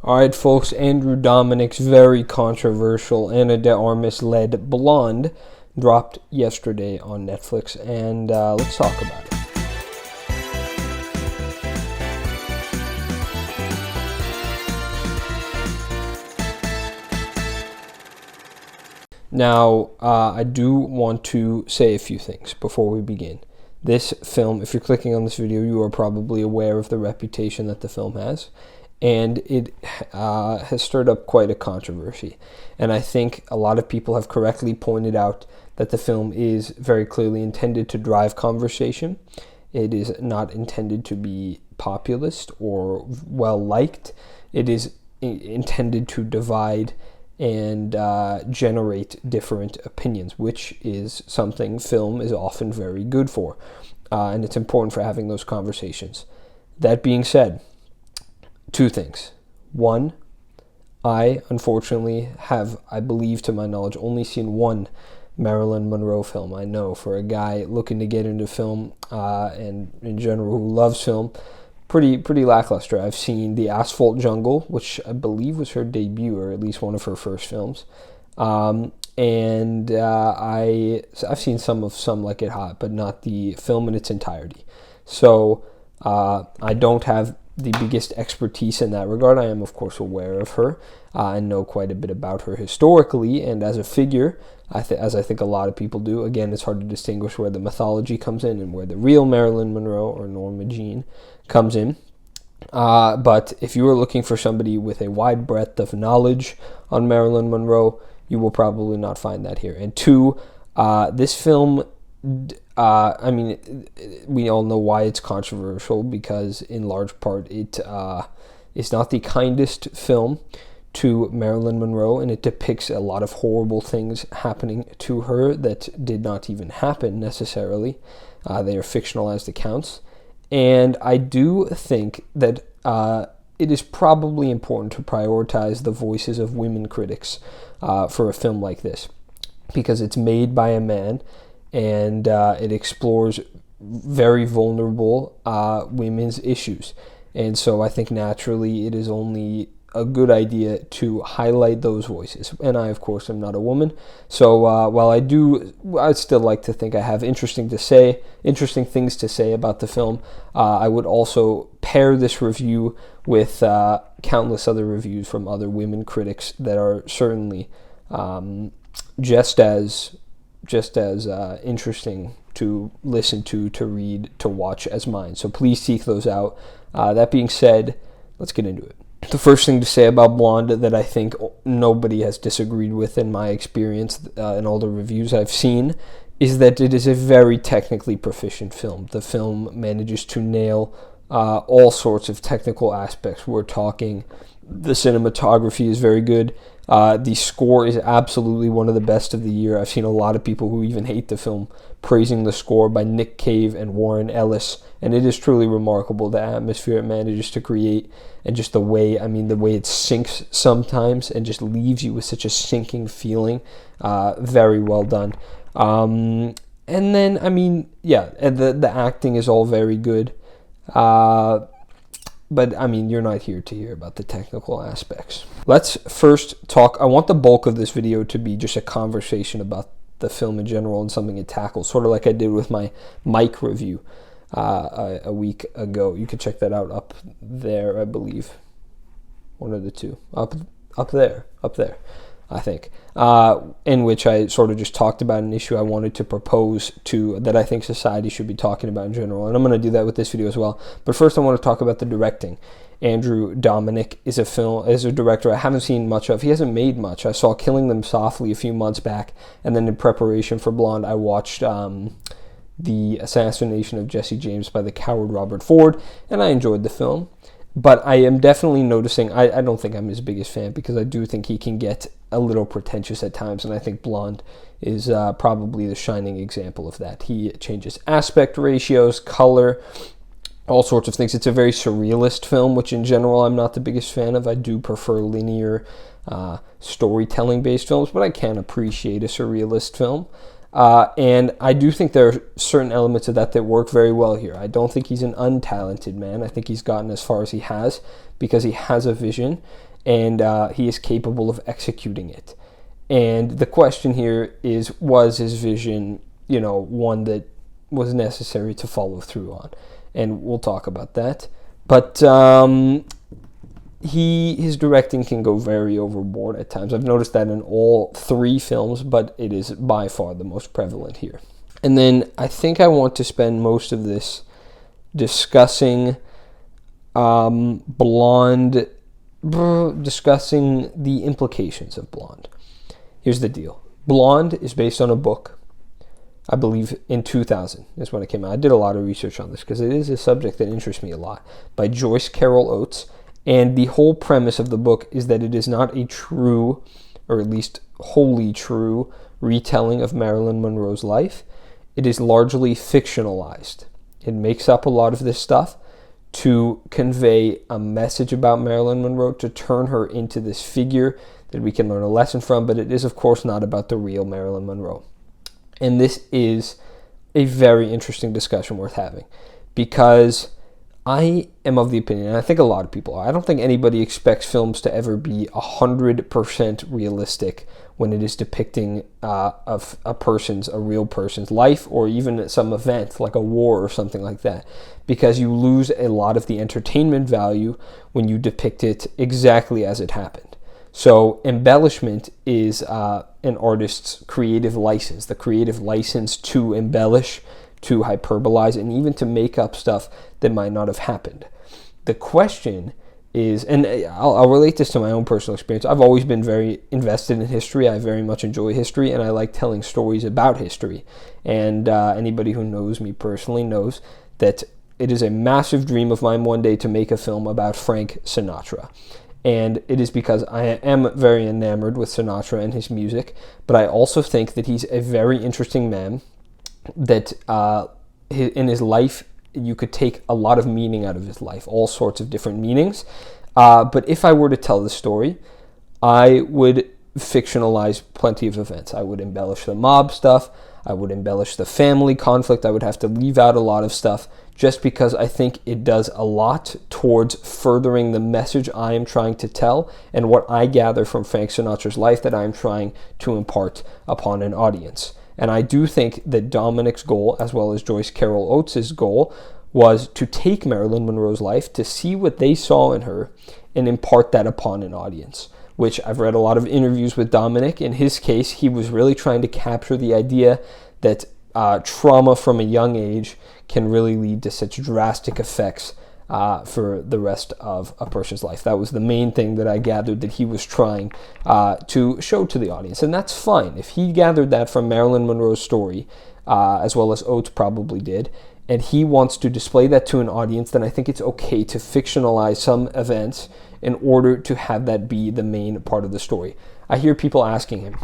Alright folks, Andrew Dominik's very controversial Ana de Armas-led Blonde dropped yesterday on Netflix, and let's talk about it. Now, I do want to say a few things before we begin. This film, if you're clicking on this video, you are probably aware of the reputation that the film has, and it has stirred up quite a controversy. And I think a lot of people have correctly pointed out that the film is very clearly intended to drive conversation. It is not intended to be populist or well-liked. It is intended to divide and generate different opinions, which is something film is often very good for. And it's important for having those conversations. That being said, two things. One, I unfortunately have, I believe to my knowledge, only seen one Marilyn Monroe film. I know for a guy looking to get into film and in general who loves film, pretty lackluster. I've seen The Asphalt Jungle, which I believe was her debut, or at least one of her first films. I've seen some Like It Hot, but not the film in its entirety. So I don't have the biggest expertise in that regard. I am, of course, aware of her and know quite a bit about her historically and as a figure, as I think a lot of people do. Again, it's hard to distinguish where the mythology comes in and where the real Marilyn Monroe or Norma Jean comes in. But if you are looking for somebody with a wide breadth of knowledge on Marilyn Monroe, you will probably not find that here. And two, this film, I mean, we all know why it's controversial, because in large part it is not the kindest film to Marilyn Monroe, and it depicts a lot of horrible things happening to her that did not even happen necessarily. They are fictionalized accounts. And I do think that it is probably important to prioritize the voices of women critics for a film like this, because it's made by a man, and it explores very vulnerable women's issues. And so I think naturally it is only a good idea to highlight those voices. And I, of course, am not a woman. So while I'd still like to think I have interesting things to say about the film, I would also pair this review with countless other reviews from other women critics that are certainly just as interesting to listen to read, to watch as mine. So please seek those out. That being said, let's get into it. The first thing to say about Blonde that I think nobody has disagreed with in my experience in all the reviews I've seen is that it is a very technically proficient film. The film manages to nail all sorts of technical aspects. We're talking the cinematography is very good. The score is absolutely one of the best of the year. I've seen a lot of people who even hate the film praising the score by Nick Cave and Warren Ellis, and it is truly remarkable the atmosphere it manages to create, and just the way it sinks sometimes and just leaves you with such a sinking feeling. Very well done. And then, the acting is all very good. But, you're not here to hear about the technical aspects. Let's first talk. I want the bulk of this video to be just a conversation about the film in general and something it tackles, sort of like I did with my Mike review a week ago. You can check that out up there, I believe. One of the two. Up there, I think. In which I sort of just talked about an issue I wanted to propose that I think society should be talking about in general. And I'm going to do that with this video as well. But first I want to talk about the directing. Andrew Dominik is a director I haven't seen much of. He hasn't made much. I saw Killing Them Softly a few months back, and then in preparation for Blonde, I watched The Assassination of Jesse James by the coward Robert Ford, and I enjoyed the film. But I am definitely noticing, I don't think I'm his biggest fan, because I do think he can get a little pretentious at times, and I think Blonde is probably the shining example of that. He changes aspect ratios, color, all sorts of things. It's a very surrealist film, which in general I'm not the biggest fan of. I do prefer linear storytelling-based films, but I can appreciate a surrealist film. And I do think there are certain elements of that work very well here. I don't think he's an untalented man. I think he's gotten as far as he has because he has a vision. and he is capable of executing it. And the question here is, was his vision, one that was necessary to follow through on? And we'll talk about that. But his directing can go very overboard at times. I've noticed that in all three films, but it is by far the most prevalent here. And then I think I want to spend most of this discussing Blonde, discussing the implications of Blonde. Here's the deal. Blonde is based on a book, I believe in 2000 is when it came out. I did a lot of research on this because it is a subject that interests me a lot, by Joyce Carol Oates. And the whole premise of the book is that it is not a true, or at least wholly true, retelling of Marilyn Monroe's life. It is largely fictionalized. It makes up a lot of this stuff to convey a message about Marilyn Monroe, to turn her into this figure that we can learn a lesson from, but it is, of course, not about the real Marilyn Monroe. And this is a very interesting discussion worth having, because I am of the opinion, and I think a lot of people are, I don't think anybody expects films to ever be 100% realistic when it is depicting of a real person's life, or even some event like a war or something like that, because you lose a lot of the entertainment value when you depict it exactly as it happened. So embellishment is an artist's creative license, the creative license to embellish, to hyperbolize, and even to make up stuff that might not have happened. The question is, and I'll relate this to my own personal experience. I've always been very invested in history. I very much enjoy history, and I like telling stories about history. And anybody who knows me personally knows that it is a massive dream of mine one day to make a film about Frank Sinatra. And it is because I am very enamored with Sinatra and his music, but I also think that he's a very interesting man, that in his life, you could take a lot of meaning out of his life, all sorts of different meanings. But if I were to tell the story, I would fictionalize plenty of events. I would embellish the mob stuff. I would embellish the family conflict. I would have to leave out a lot of stuff, just because I think it does a lot towards furthering the message I am trying to tell, and what I gather from Frank Sinatra's life that I am trying to impart upon an audience. And I do think that Dominik's goal, as well as Joyce Carol Oates' goal, was to take Marilyn Monroe's life, to see what they saw in her, and impart that upon an audience, which I've read a lot of interviews with Dominik. In his case, he was really trying to capture the idea that trauma from a young age can really lead to such drastic effects for the rest of a person's life. That was the main thing that I gathered that he was trying to show to the audience. And that's fine. If he gathered that from Marilyn Monroe's story, as well as Oates probably did, and he wants to display that to an audience, then I think it's okay to fictionalize some events in order to have that be the main part of the story. I hear people asking him,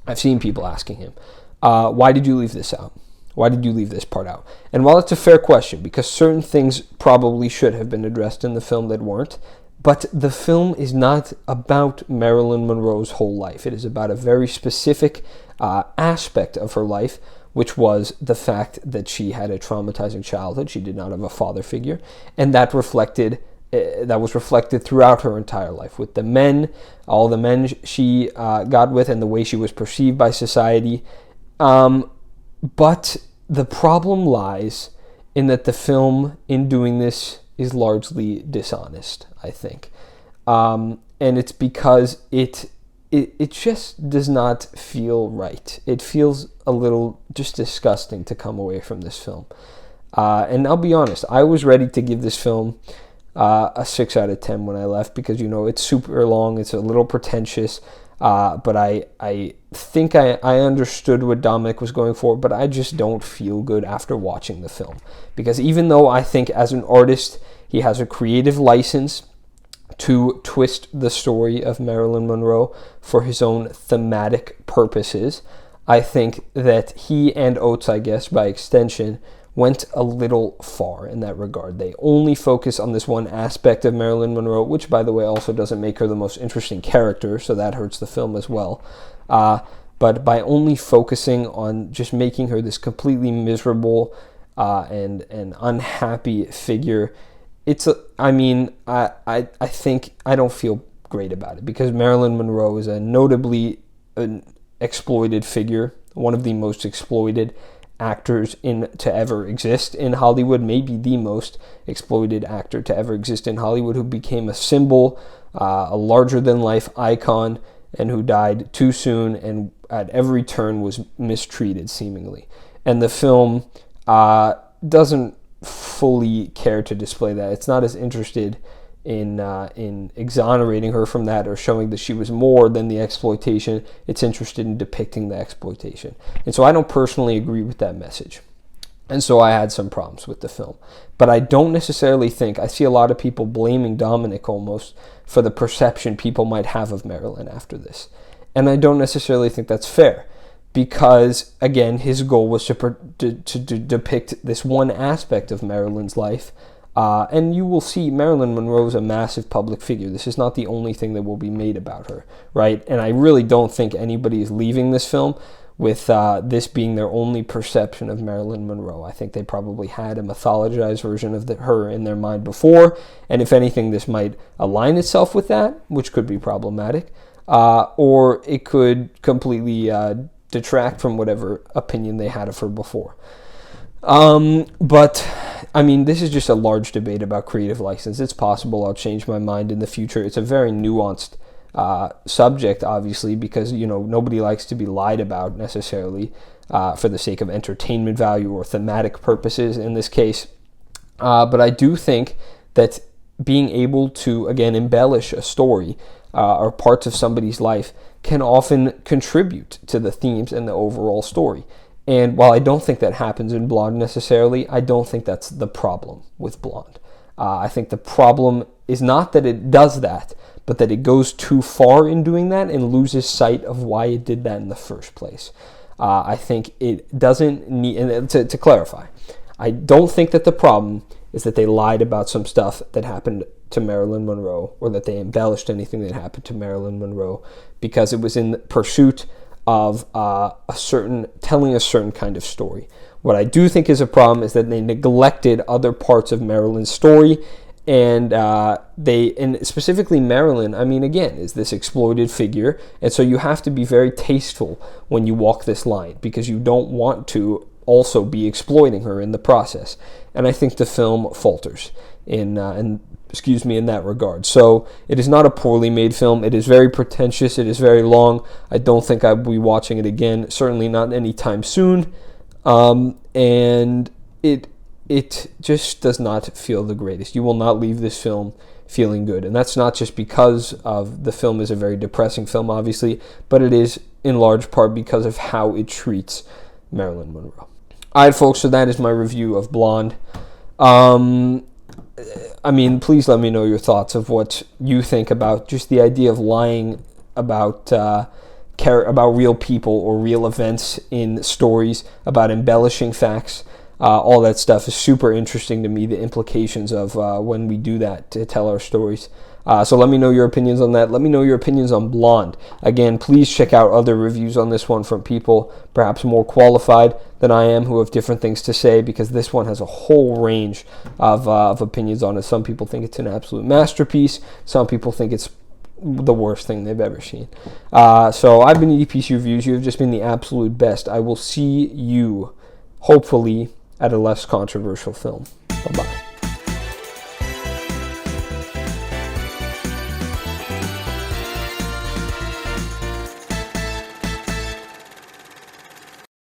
I've seen people asking him, why did you leave this out? Why did you leave this part out? And while it's a fair question, because certain things probably should have been addressed in the film that weren't, but the film is not about Marilyn Monroe's whole life. It is about a very specific aspect of her life, which was the fact that she had a traumatizing childhood. She did not have a father figure, and that was reflected throughout her entire life, with the men, all the men she got with, and the way she was perceived by society. But the problem lies in that the film, in doing this, is largely dishonest, I think. And it's because it just does not feel right. It feels a little just disgusting to come away from this film. And I'll be honest, I was ready to give this film a 6 out of 10 when I left, because, it's super long, it's a little pretentious, but I think I understood what Dominik was going for, but I just don't feel good after watching the film. Because even though I think as an artist he has a creative license to twist the story of Marilyn Monroe for his own thematic purposes, I think that he and Oates, I guess, by extension, went a little far in that regard. They only focus on this one aspect of Marilyn Monroe, which, by the way, also doesn't make her the most interesting character, so that hurts the film as well. But by only focusing on just making her this completely miserable and unhappy figure, I think I don't feel great about it, because Marilyn Monroe is a notably exploited figure, one of the most exploited actors to ever exist in Hollywood, maybe the most exploited actor to ever exist in Hollywood, who became a symbol, a larger-than-life icon, and who died too soon and at every turn was mistreated, seemingly. And the film doesn't fully care to display that. It's not as interested in exonerating her from that or showing that she was more than the exploitation. It's interested in depicting the exploitation. And so I don't personally agree with that message. And so I had some problems with the film. But I don't necessarily think, I see a lot of people blaming Dominik almost for the perception people might have of Marilyn after this. And I don't necessarily think that's fair, because, again, his goal was to depict this one aspect of Marilyn's life. And you will see Marilyn Monroe is a massive public figure. This is not the only thing that will be made about her, right? And I really don't think anybody is leaving this film with this being their only perception of Marilyn Monroe. I think they probably had a mythologized version of her in their mind before, and if anything, this might align itself with that, which could be problematic, or it could completely detract from whatever opinion they had of her before. But, I mean, this is just a large debate about creative license. It's possible I'll change my mind in the future. It's a very nuanced subject, obviously, because, nobody likes to be lied about necessarily for the sake of entertainment value or thematic purposes in this case. But I do think that being able to, again, embellish a story or parts of somebody's life can often contribute to the themes and the overall story. And while I don't think that happens in Blonde necessarily, I don't think that's the problem with Blonde. I think the problem is not that it does that, but that it goes too far in doing that and loses sight of why it did that in the first place. I think it doesn't need, and to clarify, I don't think that the problem is that they lied about some stuff that happened to Marilyn Monroe, or that they embellished anything that happened to Marilyn Monroe, because it was in pursuit of telling a certain kind of story. What I do think is a problem is that they neglected other parts of Marilyn's story, and specifically Marilyn, I mean, again, is this exploited figure, and so you have to be very tasteful when you walk this line, because you don't want to also be exploiting her in the process. And I think the film falters in that regard. So it is not a poorly made film. It is very pretentious. It is very long. I don't think I'll be watching it again. Certainly not anytime soon. And it just does not feel the greatest. You will not leave this film feeling good. And that's not just because of the film is a very depressing film, obviously, but it is in large part because of how it treats Marilyn Monroe. All right, folks, so that is my review of Blonde. I mean, please let me know your thoughts of what you think about just the idea of lying about real people or real events in stories, about embellishing facts. All that stuff is super interesting to me, the implications of when we do that to tell our stories. So let me know your opinions on that. Let me know your opinions on Blonde. Again, please check out other reviews on this one from people perhaps more qualified than I am, who have different things to say, because this one has a whole range of opinions on it. Some people think it's an absolute masterpiece. Some people think it's the worst thing they've ever seen. So I've been EPC Reviews. You have just been the absolute best. I will see you, hopefully, at a less controversial film. Bye-bye.